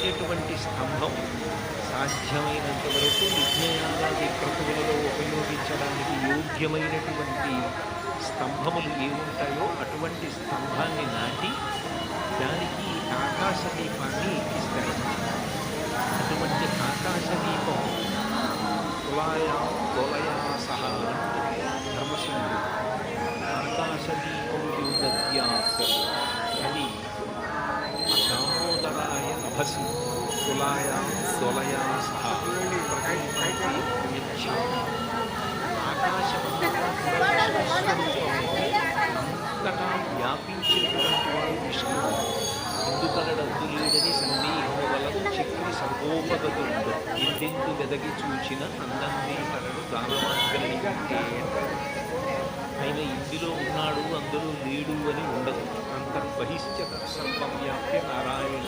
వ్యాపించేటువంటి స్తంభం సాధ్యమైనంత వరకు యజ్ఞయాగాది క్రతువులలో ఉపయోగించడానికి యోగ్యమైనటువంటి స్తంభములు ఏముంటాయో అటువంటి స్తంభాన్ని నాటి దానికి ఆకాశ దీపాన్ని ఎక్కిస్తారు. అటువంటి ఆకాశ దీపం తులాయా తోలయా సహా ధర్మసింహుడు ఆకాశ దీపం యుదద్యాత్ అని దామోదరాయ నభసి తులాయా తోలయా సహా అంతటా వ్యాపించినటువంటి వాడు విష్ణువు. ఎందుకనడద్దు లేదని సందేహము వలన చక్రి సర్వోపగతుండు ఎందెందు వెదగి చూచిన అందందే తనడు దానవాగ్రని కంటే. ఆయన ఇందులో ఉన్నాడు అందులో లేడు అని ఉండదు. అంతర్బహిష్ట సర్వవ్యాప్య నారాయణ